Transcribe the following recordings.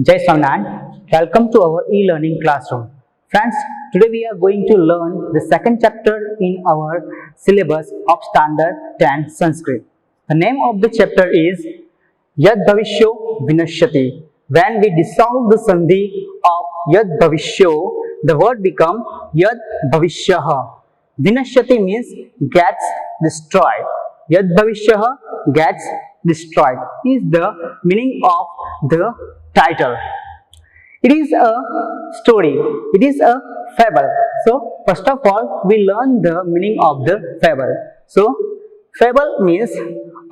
Jai Swaminarayan. Welcome to our e-learning classroom. Friends, today we are going to learn the second chapter in our syllabus of Standard 10 Sanskrit. The name of the chapter is Yad Bhavishyo Vinashyati. When we dissolve the sandhi of Yad Bhavishyo, the word become Yad Bhavishyaha. Vinashyati means gets destroyed. Yad Bhavishyaha gets destroyed is the meaning of the title. It is a story, it is a fable. So, first of all, we learn the meaning of the fable. So, fable means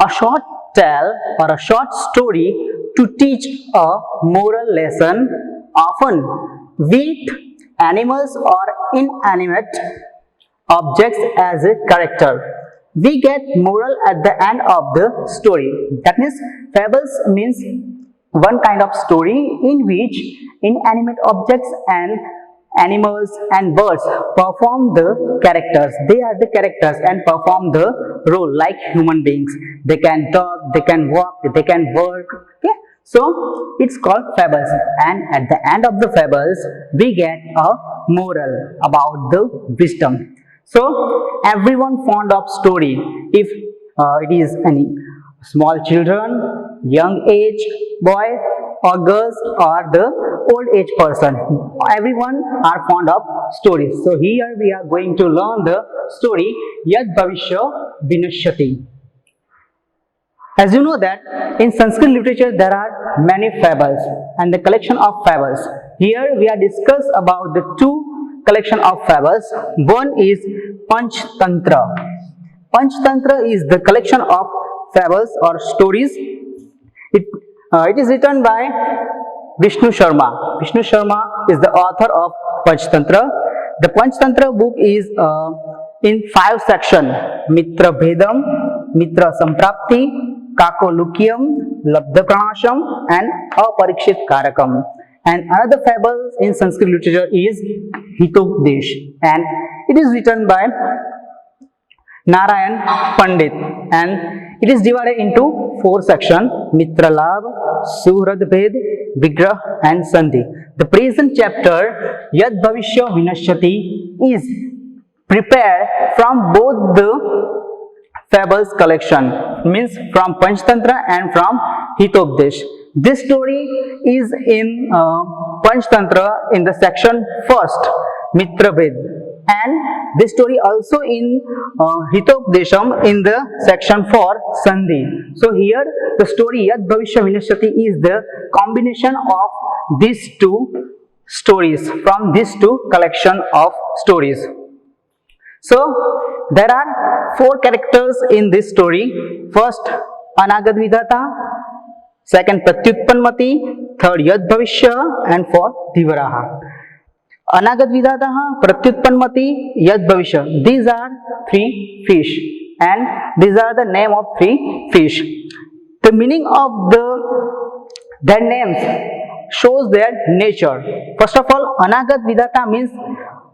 a short tale or a short story to teach a moral lesson, often with animals or inanimate objects as a character. We get moral at the end of the story. That means fables means one kind of story in which inanimate objects and animals and birds perform the characters. They are the characters and perform the role like human beings. They can talk, they can walk, they can work. Okay? So it's called fables, and at the end of the fables we get a moral about the wisdom. So everyone fond of story. If it is any small children, young age boy or girls or the old age person, everyone are fond of stories. So here we are going to learn the story Yad Bhavishya Vinashyati. As you know that in Sanskrit literature there are many fables and the collection of fables. Here we are discuss about the two collection of fables. One is Panchtantra. Panchtantra is the collection of fables or stories. It is written by Vishnu Sharma. Vishnu Sharma is the author of Panchtantra. The Panchtantra book is in 5 sections: Mitra Bhedam, Mitra Samprapti, Kakolukyam, Labdha Pranasham, and Aparikshit Karakam. And another fable in Sanskrit literature is Hitopdesh, and it is written by Narayan Pandit, and it is divided into 4 sections: Mitra Labh, Suhrad Bhed, Vigrah, and Sandhi. The present chapter Yad Bhavishya Vinashyati is prepared from both the fables collection, means from Panchtantra and from Hitopdesh. This story is in Panchtantra in the section first, Mitra Ved, and this story also in Hitopdesham in the section 4, Sandhi. So here the story Yad Bhavishya Vinashyati is the combination of these two stories from these two collection of stories. So there are 4 characters in this story. First, Anagad Vidhata, second, Pratyutpanmati, third, Yad Bhavishya, and fourth, Dhivaraha. Anagad Vidhata, Pratyutpanmati, Yad Bhavishya. These are 3 fish, and these are the name of 3 fish. The meaning of their names shows their nature. First of all, Anagad Vidhata means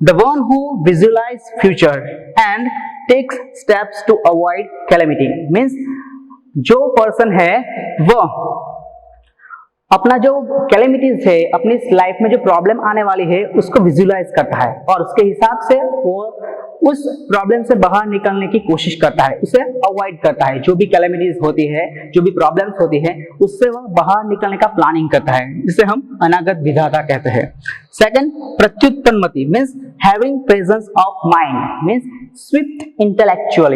the one who visualize future and takes steps to avoid calamity. Means जो person है वह अपना जो calamities है, अपनी life में जो problem आने वाली है उसको विजुलाइज करता है और उसके हिसाब से वो उस प्रॉब्लम से बाहर निकलने की कोशिश करता है, उसे अवॉइड करता है। जो भी कैलेमिटीज होती है, जो भी प्रॉब्लम्स होती है, उससे वह बाहर निकलने का प्लानिंग करता है, जिसे हम अनागत विधाता कहते हैं। सेकंड, प्रत्युत्पन्नमति means having presence of mind, means swift intellectual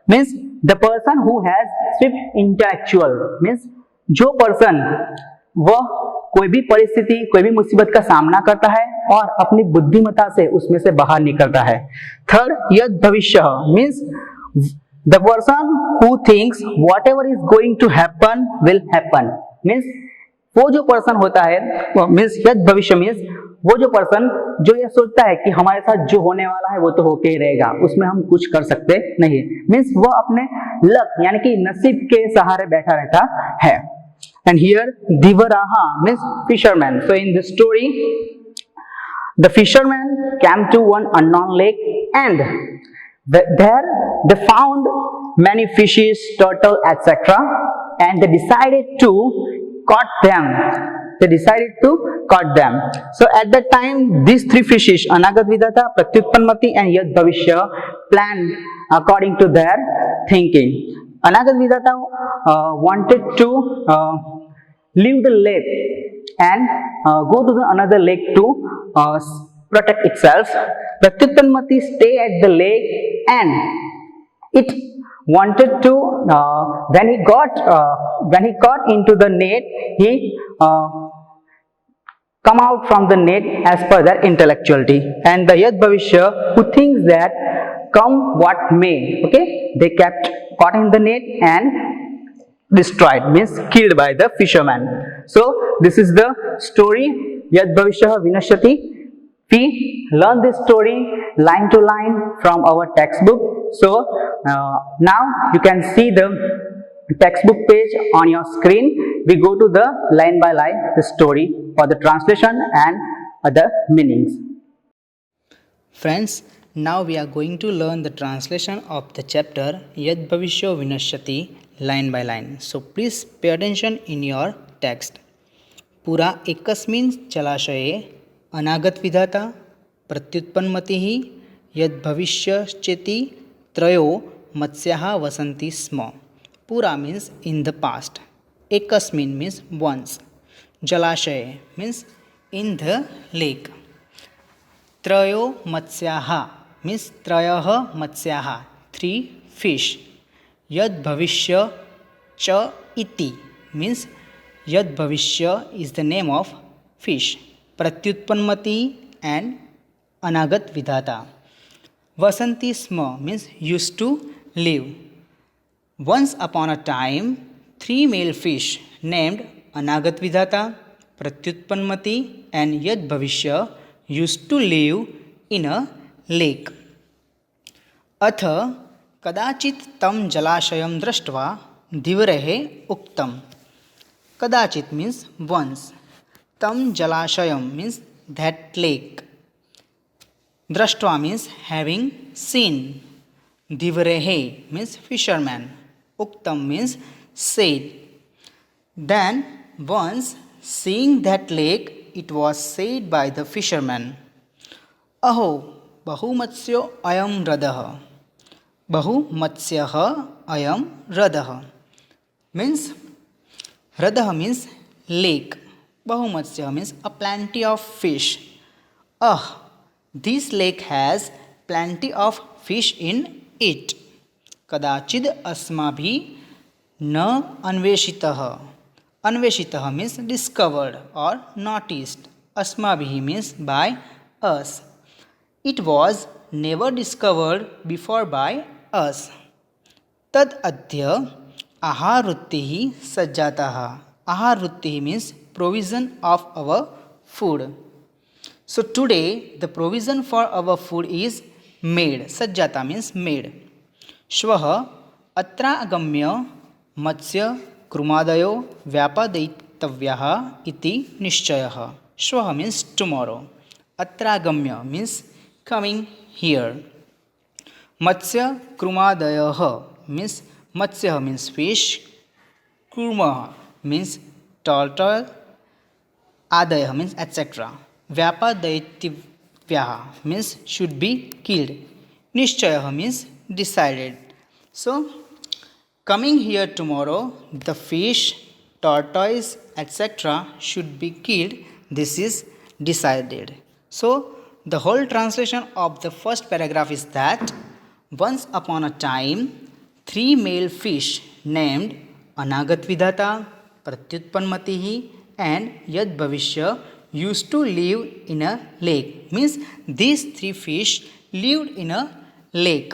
means the person who has swift intellectual means जो पर्सन वह कोई भी परिस्थिति, कोई भी मुसीबत का सामना करता है और अपनी बुद्धिमत्ता से उसमें से बाहर निकलता है। Third, Yadbhavishya means the person who thinks whatever is going to happen will happen means वो जो पर्सन होता है, मींस यद भविष्य मींस वो जो पर्सन जो ये सोचता है कि हमारे साथ जो होने वाला है वो तो होके ही रहेगा, उसमें हम कुछ कर सकते नहीं, मींस वो अपने लक यानी कि नसीब के सहारे बैठा रहता है। And here Dhivaraha means fisherman. So in this story, the fisherman came to one unknown lake, and there they found many fishes, turtle, etc. And they decided to caught them. They decided to caught them. So at that time, these three fishes, Anagat Vidata, Pratyutpanmati and Yad Bhavishya, planned according to their thinking. Anagat Vidata wanted to leave the lake and go to the another lake to protect itself. Pratyutpanmati stay at the lake and it wanted to when he got into the net, he come out from the net as per their intellectuality. And the Yad Bhavishya, who thinks that come what may, okay, they kept caught in the net and destroyed, means killed by the fisherman. So this is the story Yad Bhavishya Vinashyati. We learn this story line to line from our textbook. So now you can see the textbook page on your screen. We go to the line by line the story for the translation and other meanings. Friends, now we are going to learn the translation of the chapter Yad Bhavishya Vinashyati line by line. So please pay attention in your text. पुरा एकस्मिन् जलाशये अनागत विधाता प्रत्युत्पन्नमतिः यद्भविष्यश्चेति त्रयो मत्स्याः वसन्ति स्म. Pura means in the past. Ekasmin means once. Jalashaya means in the lake. Trayo matsyaha means trayaha matsyaha, three fish. Yad bhavishya cha iti means Yad bhavishya is the name of fish. Pratyutpanmati and Anagat Vidhata. Vasanti sma means used to live. Once upon a time, three male fish named Anagat Vidhata, Pratyutpanmati and Yad Bhavishya used to live in a lake. Atha kadachit tam jalashayam drashtva divrehe uktam. Kadachit means once. Tam jalashayam means that lake. Drashtva means having seen. Divrehe means fisherman. Uktam means said. Then once seeing that lake, it was said by the fisherman, Aho bahumatsyo ayam radaha. Bahumatsyaha ayam radaha. Means Radaha means lake. Bahumatsya means a plenty of fish. This lake has plenty of fish in it. Kadachid asmabhi na anveshitaha. Anveshitaha means discovered or noticed. Asmabhi means by us. It was never discovered before by us. Tad adya aharuttihi sajjataha. Aharuttihi means provision of our food. So today the provision for our food is made. Sajjata means made. Shvaha atra agamya matsya krumadayo vyapadaittavyaha iti nishchayaha. Shvaha means tomorrow. Atra agamya means coming here. Matsya krumadayaha means Matsya means fish, Kurma means turtle, Adaya means etc. Vyapadaitivyaha means should be killed. Nishchayaha means decided. So, coming here tomorrow, the fish, tortoise, etc. should be killed. This is decided. So, the whole translation of the first paragraph is that once upon a time, three male fish named Anagat Vidhata, Pratyutpanmatihi and Yad Bhavishya used to live in a lake. Means these three fish lived in a lake.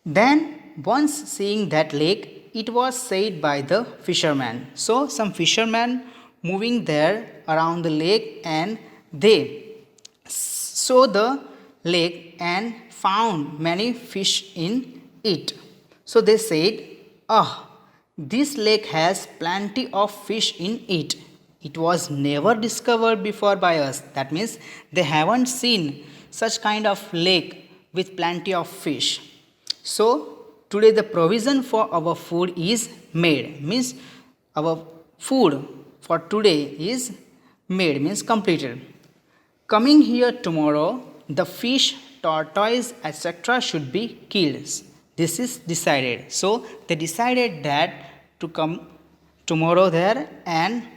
Then once seeing that lake, it was said by the fisherman. So some fishermen moving there around the lake and they saw the lake and found many fish in it. So they said, this lake has plenty of fish in it. It was never discovered before by us. That means they haven't seen such kind of lake with plenty of fish. So today the provision for our food is made. Means our food for today is made, means completed. Coming here tomorrow, the fish, tortoise, etc. should be killed. This is decided. So they decided that to come tomorrow there and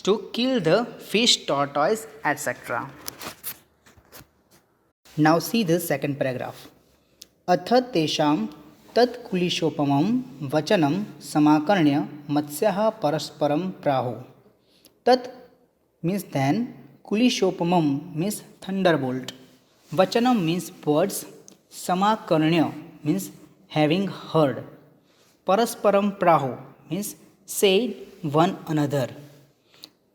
to kill the fish, tortoise, etc. Now see the second paragraph. अथ तेषां तत्कुलिशोपमं वचनं समाकर्ण्य मत्स्यः परस्परं प्राहुः. तत् means then, कुलिशोपमं means thunderbolt, vachanam means words, samakarnya means having heard, parasparam prahu means said one another.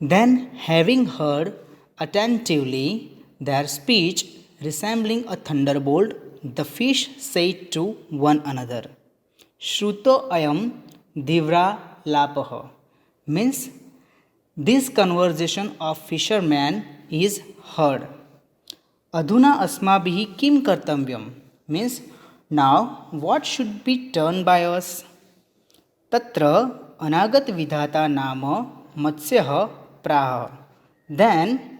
Then having heard attentively their speech resembling a thunderbolt, the fish said to one another, Shruto ayam divra lapah means this conversation of fishermen is heard. Adhuna asmabhihi kim kartavyam means now what should be done by us. Tatra anagat vidhata nama matsyah praha. Then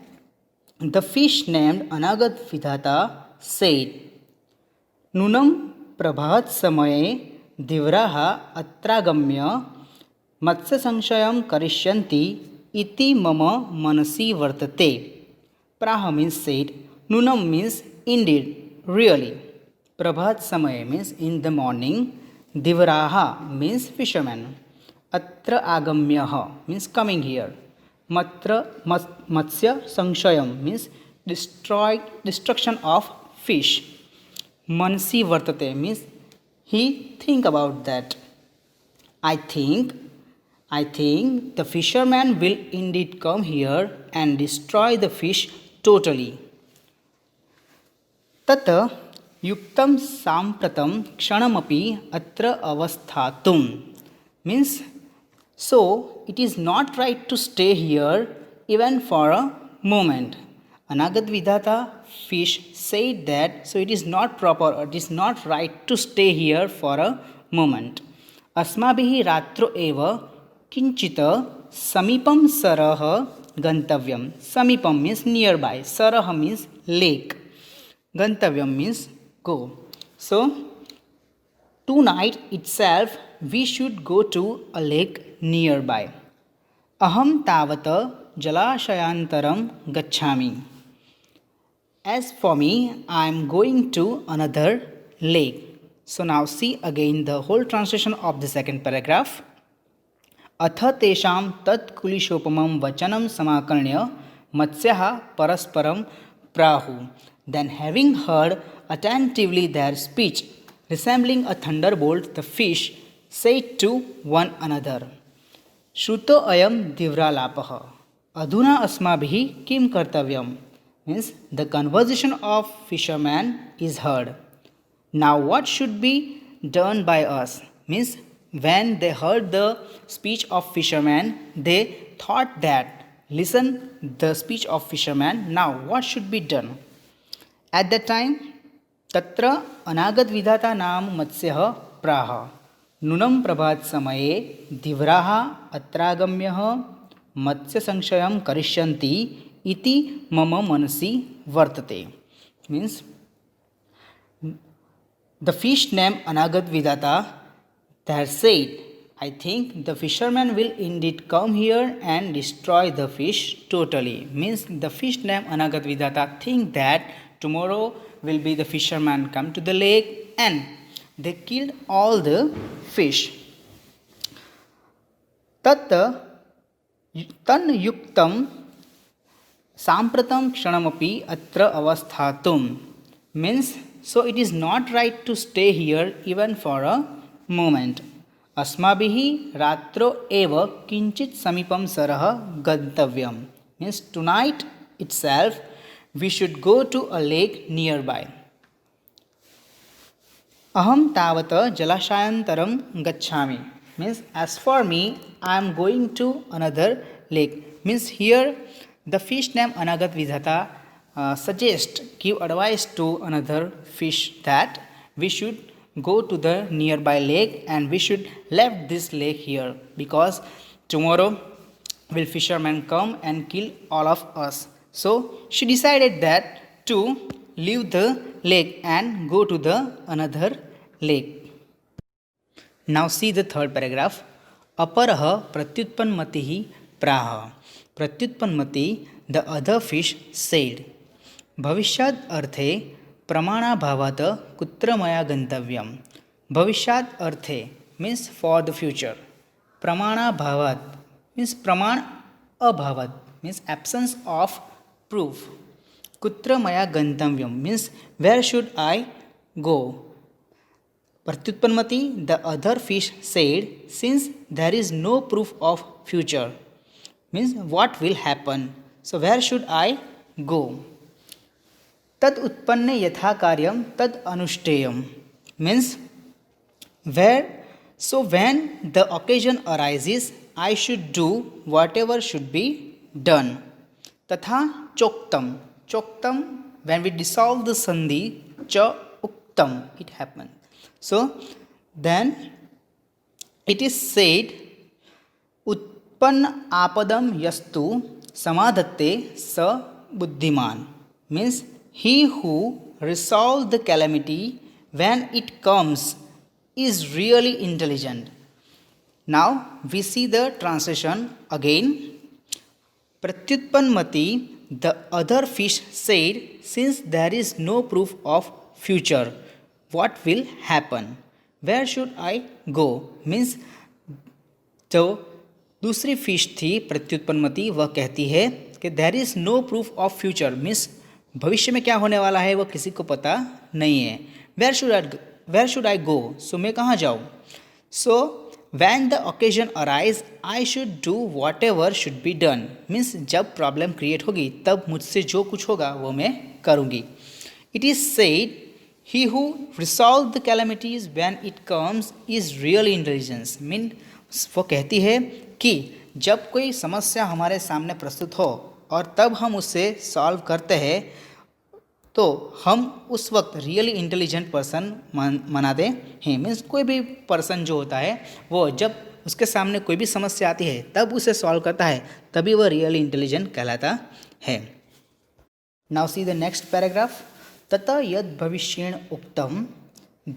the fish named anagat vidhata said, Nunam prabhat samaye divraha atragamya matsya sanshayam karishyanti iti mama manasi vartate. Praha means said, Nunam means indeed, really. Prabhat samaya means in the morning. Divraha means fisherman. Atra agamyaha means coming here. Matsya sanshayam means destruction of fish. Manasi vartate means he think about that. I think the fisherman will indeed come here and destroy the fish totally. Tata yuktam sampratam kshanamapi atra avasthatum means so it is not right to stay here even for a moment. Anagat vidhata fish said that so it is not proper or it is not right to stay here for a moment. Asmabhihi ratro eva kinchita samipam sarah gantavyam. Samipam means nearby, sarah means lake, gantavyam means go. So tonight itself we should go to a lake nearby. Aham tavata jalashayantaram gacchami. As for me, I am going to another lake. So now see again the whole translation of the second paragraph. अथ तेषां तत्कुलिशोपमं वचनं समाकर्ण्य मत्स्यः परस्परं प्राहुः. Then having heard attentively their speech, resembling a thunderbolt, the fish said to one another, Shruto ayam divralapah. Adhuna asmabhihi kim kartavyam. Means the conversation of fishermen is heard. Now what should be done by us? Means when they heard the speech of fishermen, they thought that, listen the speech of fishermen, now what should be done? At that time, tatra anagat vidhata naam matsyah praha. Nunam prabhat samaye divraha atragamyah matsya sanshayam karishyanti iti mama manasi vartate. Means the fish named anagat vidhata there said, I think the fisherman will indeed come here and destroy the fish totally. Means the fish named anagat vidhata think that tomorrow will be the fisherman come to the lake and they killed all the fish. Tatta tan yuktam sampratam kshanamapi atra avasthatum. Means so it is not right to stay here even for a moment. Asmabhihi ratro eva kinchit samipam sarah gantavyam. Means tonight itself we should go to a lake nearby. Aham tavata jalashayantaram gacchami. Means as for me, I am going to another lake. Means here the fish named anagat vidhata give advice to another fish that we should go to the nearby lake and we should left this lake here because tomorrow will fishermen come and kill all of us. So she decided that to leave the lake and go to the another lake. Now see the third paragraph. Aparah pratyutpanmatiः प्राह. प्रत्युत्पन्नमति, the other fish said. भविष्याद अर्थे प्रमाणाभावात् कुत्र मया गन्तव्यम्. भविष्याद अर्थे means for the future. प्रमाणाभावात् means प्रमाण अभावात् means absence of proof. कुत्र मया गन्तव्यम् means where should I go. Pratyutpanmati, the other fish said, since there is no proof of future, means what will happen. So where should I go? Tad utpanne yatha karyam tad anušteyam means where. So when the occasion arises, I should do whatever should be done. Tatha choktam. Choktam, when we dissolve the sandhi, cha uktam, it happened. So then it is said, utpanna apadam yastu samadhatte sa buddhiman means he who resolves the calamity when it comes is really intelligent. Now we see the translation again. Pratyutpanmati, the other fish said, since there is no proof of future, what will happen. Where should I go means जो दूसरी fish थी प्रत्युत्पन्नमति, वह कहती है कि there is no proof of future means भविष्य में क्या होने वाला है वह किसी को पता नहीं है. वेयर शुड आई गो, सो मैं कहाँ जाऊँ. So when the occasion arise I should do what ever should be done means जब प्रॉब्लम क्रिएट होगी तब मुझसे जो कुछ होगा वो मैं करूँगी. It is said, he who resolves the calamities when it comes is really intelligence. Means वो कहती है कि जब कोई समस्या हमारे सामने प्रस्तुत हो और तब हम उसे सॉल्व करते हैं तो हम उस वक्त रियली इंटेलिजेंट पर्सन मनाते हैं. मीन्स कोई भी पर्सन जो होता है वो जब उसके सामने कोई भी समस्या आती है तब उसे सॉल्व करता है, तभी वह रियली इंटेलिजेंट कहलाता है. Now see the next paragraph. तत यद भविष्येण उक्तम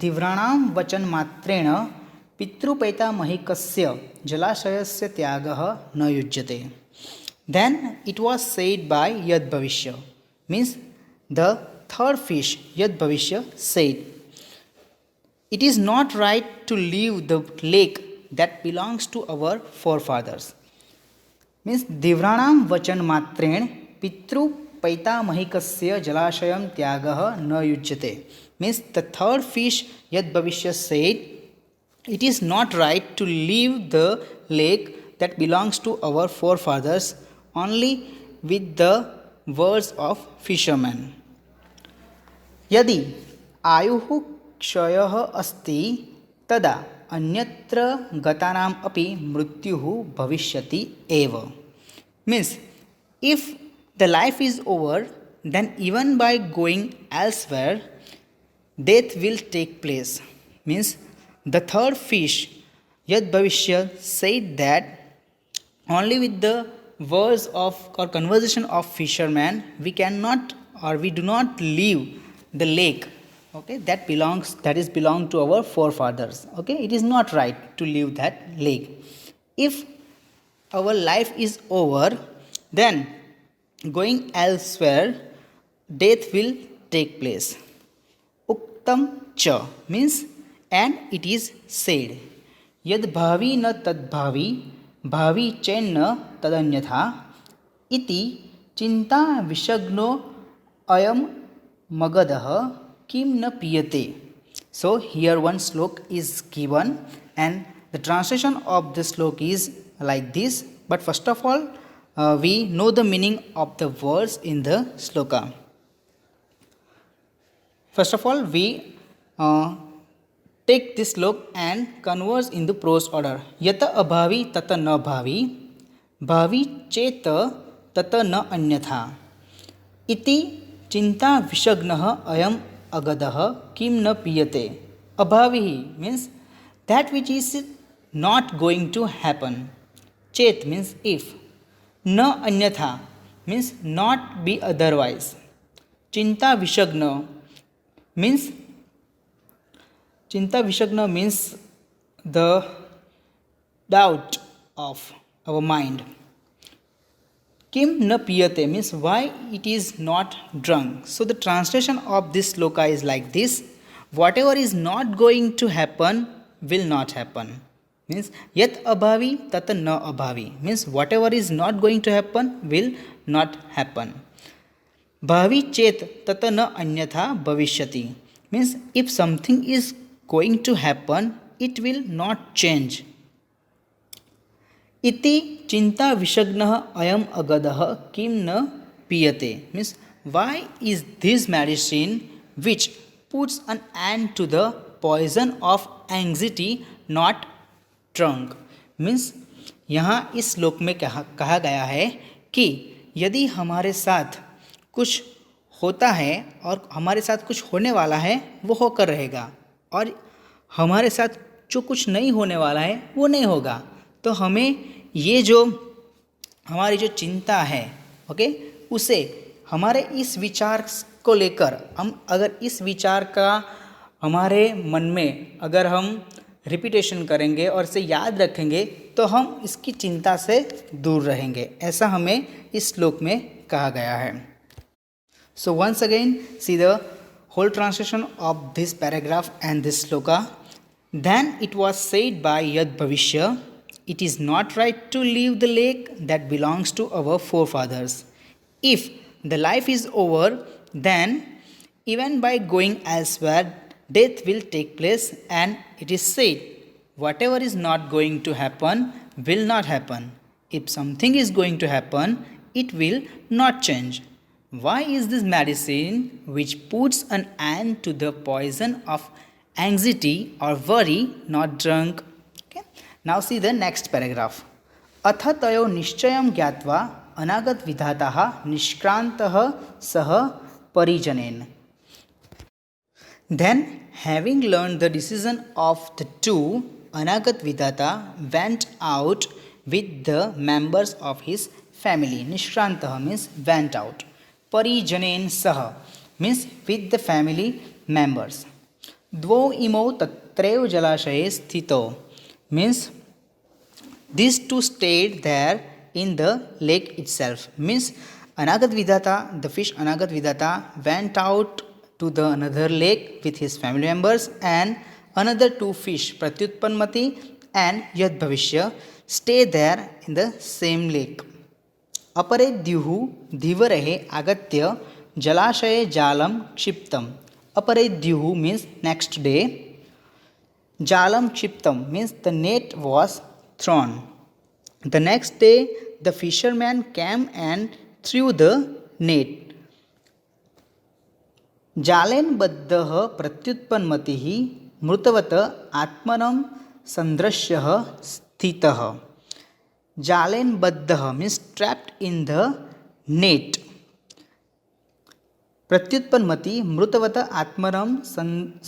दिव्राणां वचन मात्रेण पितृपैतामहिकस्य जलाशयस्य त्यागः न युज्यते. Then it was said by Yadbhavishya means the third fish Yadbhavishya said, it is not right to leave the lake that belongs to our forefathers. Means दिव्राणां वचन मात्रेण पितृ पैतामहिकस्य जलाशयं त्यागः न युज्यते means the third fish Yadbhavishya said, it is not right to leave the lake that belongs to our forefathers only with the words of fishermen. यदि आयुः क्षयः अस्ति तदा अन्यत्र गतानाम् अपि मृत्युः भविष्यति एव. Means if the life is over, then even by going elsewhere, death will take place. Means the third fish, Yad Bhavishya, said that only with the words of or conversation of fishermen we cannot or we do not leave the lake. Okay, that is belong to our forefathers. Okay, it is not right to leave that lake. If our life is over, then going elsewhere, death will take place. Uktam cha means and it is said. Yad bhavi na tad bhavi, bhavi chenna tadanyatha, iti chinta vishagno ayam magadah kim na piyate. So here one slok is given and the translation of the slok is like this. But first of all, we know the meaning of the words in the sloka. First of all, we take this slok and converse in the prose order. Yata abhavi tata na bhavi, bhavi cheta tata na anyatha, iti chinta vishagnah ayam agadah kim na piyate. Abhavi means that which is not going to happen. Chet means if. न अन्यथा means not be otherwise. चिंता विषग्न means चिंता विषग्न means the doubt of our mind. Kim na piyate means why it is not drunk. So the translation of this sloka is like this: whatever is not going to happen will not happen. Means yat abhavi tat na abhavi means whatever is not going to happen will not happen. Bhavi chet tat na anyatha bhavishyati means if something is going to happen it will not change. इति चिंता विषग्नः अयम अगदः किम न पीयते means why is this medicine which puts an end to the poison of anxiety not drunk means यहाँ इस श्लोक में कहा गया है कि यदि हमारे साथ कुछ होता है और हमारे साथ कुछ होने वाला है वो होकर रहेगा और हमारे साथ जो कुछ नहीं होने वाला है वो नहीं होगा। तो हमें ये जो हमारी जो चिंता है ओके उसे हमारे इस विचार को लेकर हम अगर इस विचार का हमारे मन में अगर हम रिपीटेशन करेंगे और इसे याद रखेंगे तो हम इसकी चिंता से दूर रहेंगे, ऐसा हमें इस श्लोक में कहा गया है। So once again see the whole translation of this paragraph and this shloka. Then it was said by Yadbhavishya, it is not right to leave the lake that belongs to our forefathers. If the life is over, then even by going elsewhere, death will take place, and it is said, whatever is not going to happen will not happen. If something is going to happen, it will not change. Why is this medicine which puts an end to the poison of anxiety or worry not drunk? Now see the next paragraph. अथ तयो निश्चयं ज्ञात्वा अनागत विधाताः निष्क्रान्तः सह परिजनेन. Then having learned the decision of the two, Anagat Vidata went out with the members of his family. Nishkrantah means went out. Parijanen saha means with the family members. Dvo imo tatreo jalashaye sthito means these two stayed there in the lake itself. Means Anagat Vidata, the fish Anagat Vidata went out to the another lake with his family members, and another two fish Pratyutpanmati and Yad Bhavishya stay there in the same lake. Apare dyuhu dhivarehe agatya jalashaye jalam kshiptam. Apare dyuhu means next day. Jalam kshiptam means the net was thrown. The next day the fisherman came and threw the net. जालेन बद्धः प्रत्युत्पन्नमतिः मृतवत आत्मनं संदृश्य स्थितः. जालेन बद्धः means trapped in the net. प्रत्युत्पन्नमति मृतवत आत्मनं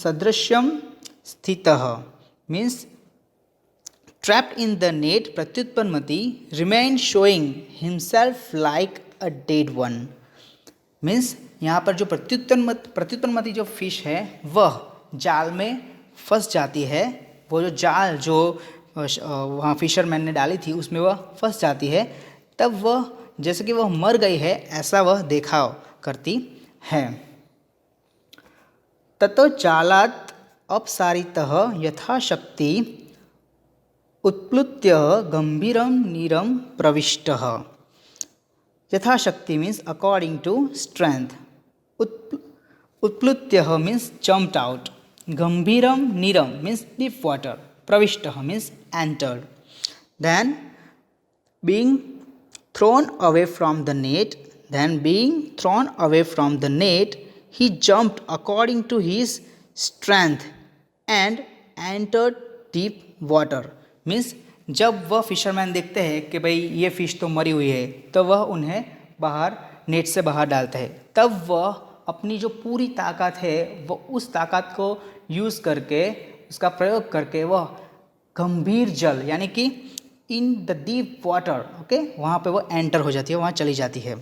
सदृश्यं स्थितः means trapped in the net. Pratyutpanmati remained showing himself like a dead one. means यहाँ पर जो प्रत्युत्पन्नमति जो fish है वह जाल में फंस जाती है. वो जो जाल जो वहाँ फिशरमैन ने डाली थी उसमें वह फंस जाती है. तब वह जैसे कि वह मर गई है ऐसा वह देखा करती है. ततो जालात् अपसारितः यथाशक्ति उत्प्लुत्य गंभीरं नीरं प्रविष्टः. यथाशक्ति मीन्स अकॉर्डिंग टू स्ट्रेंथ. उत्प्लुत्य मीन्स jumped out. गंभीरम नीरम मीन्स deep water. प्रविष्टः means entered. Then being thrown away from the net, he jumped according to his strength and entered deep water. Means जब वह फिशरमैन देखते हैं कि भाई ये फ़िश तो मरी हुई है तो वह उन्हें बाहर नेट से बाहर डालता है. तब वह अपनी जो पूरी ताकत है वह उस ताकत को यूज़ करके उसका प्रयोग करके वह गंभीर जल यानी कि in the deep water, okay, वहाँ पे वो एंटर हो जाती है, वहाँ चली जाती है।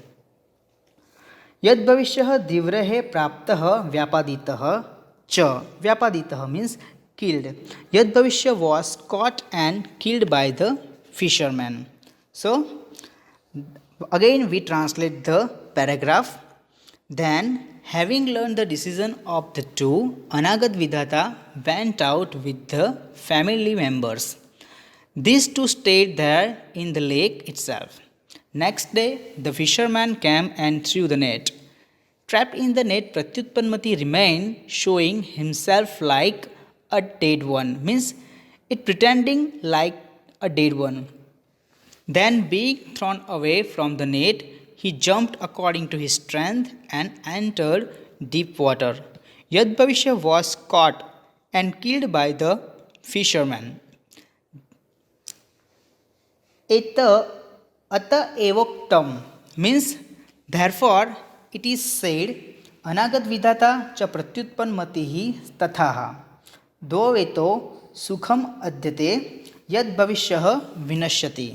यद भविष्य दिव्रहे प्राप्तः व्यापादितः च, व्यापादितः means killed. Yad Bhavishya was caught and killed by the fisherman. So, again we translate the paragraph. Then, having learned the decision of the two, Anagat Vidhata went out with the family members. These two stayed there in the lake itself. Next day, the fisherman came and threw the net. Trapped in the net, Pratyutpanmati remained, showing himself like a dead one, means it pretending like a dead one. Then, being thrown away from the net, he jumped according to his strength and entered deep water. Yad Bhavishya was caught and killed by the fisherman. Ata evoktam means therefore it is said अनागत विधाता च प्रत्युत्पन्नमतिः तथाः द्वैतो सुखम अद्यते यद भविष्यः विनश्यति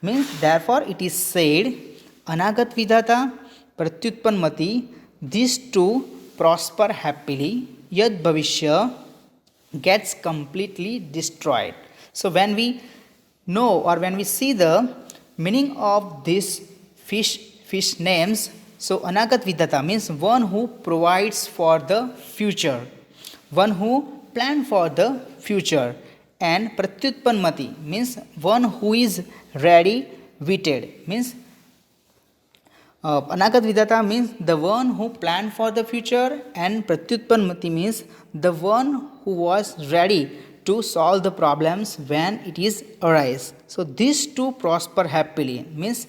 means therefore it is said अनागत विधाता प्रत्युत्पन्नमति these two prosper happily यद भविष्य gets completely destroyed. So when we know or when we see the meaning of this fish names, so Anagat Vidhata means one who provides for the future, one who plans for the future, and Pratyutpanmati means one who is ready witted, means Anagat Vidhata means the one who planned for the future, and Pratyutpanmati means the one who was ready to solve the problems when it is arise. So these two prosper happily means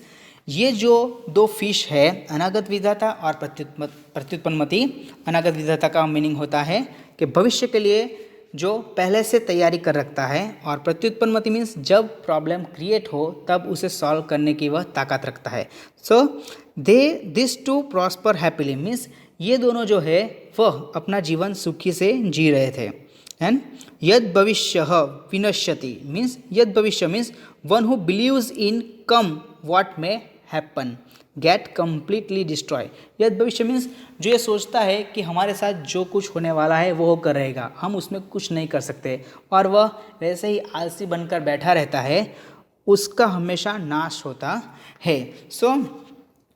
ये जो दो fish है अनागत विधाता और प्रत्युत्पन्नमति, अनागत विधाता का meaning होता है कि भविष्य के लिए जो पहले से तैयारी कर रखता है, और प्रत्युत्पन्नमति मीन्स जब प्रॉब्लम क्रिएट हो तब उसे सॉल्व करने की वह ताकत रखता है. So this to prosper happily means ये दोनों जो है वह अपना जीवन सुखी से जी रहे थे. एंड यद भविष्य विनश्यति मीन्स यद भविष्य means one who believes in come what may happen get completely destroy. यद भविष्य मीन्स जो ये सोचता है कि हमारे साथ जो कुछ होने वाला है वो होकर रहेगा, हम उसमें कुछ नहीं कर सकते, और वह वैसे ही आलसी बनकर बैठा रहता है, उसका हमेशा नाश होता है. So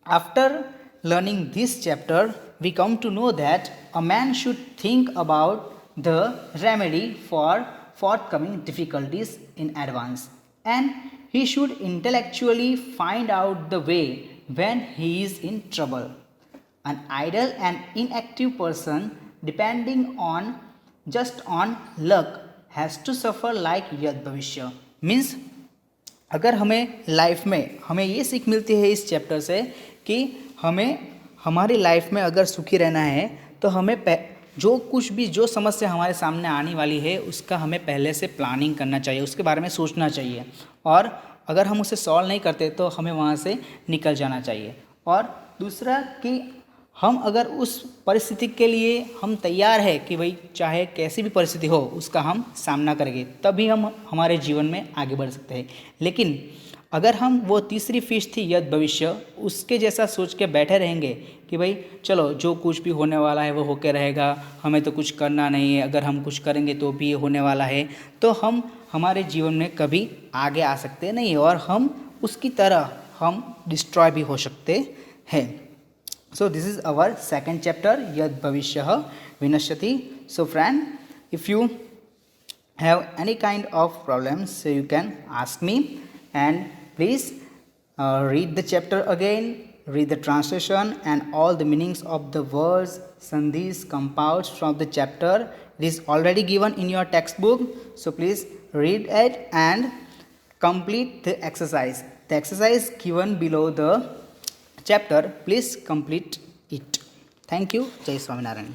after learning this chapter we come to know that a man should think about the remedy for forthcoming difficulties in advance, and he should intellectually find out the way when he is in trouble. An idle and inactive person depending on just on luck has to suffer like yad bhavishya. Means अगर हमें life में हमें ये सीख मिलती है इस chapter से कि हमें हमारी लाइफ में अगर सुखी रहना है तो हमें जो कुछ भी जो समस्या हमारे सामने आने वाली है उसका हमें पहले से प्लानिंग करना चाहिए, उसके बारे में सोचना चाहिए, और अगर हम उसे सॉल्व नहीं करते तो हमें वहाँ से निकल जाना चाहिए. और दूसरा कि हम अगर उस परिस्थिति के लिए हम तैयार है कि भाई चाहे कैसी भी परिस्थिति हो उसका हम सामना करेंगे, तभी हम हमारे जीवन में आगे बढ़ सकते हैं. लेकिन अगर हम वो तीसरी फिश थी यद भविष्य, उसके जैसा सोच के बैठे रहेंगे कि भाई चलो जो कुछ भी होने वाला है वो होके रहेगा, हमें तो कुछ करना नहीं है, अगर हम कुछ करेंगे तो भी ये होने वाला है, तो हम हमारे जीवन में कभी आगे आ सकते नहीं, और हम उसकी तरह हम डिस्ट्रॉय भी हो सकते हैं. So this is our second chapter Yadbhavishya विनश्यति. So friend, if you have any kind of problems so you can ask me, and please read the chapter again, read the translation and all the meanings of the words, sandhis, compounds from the chapter. It is already given in your textbook, so please read it and complete the exercise. The exercise given below the chapter, please complete it. Thank you. Jai Swaminarayan.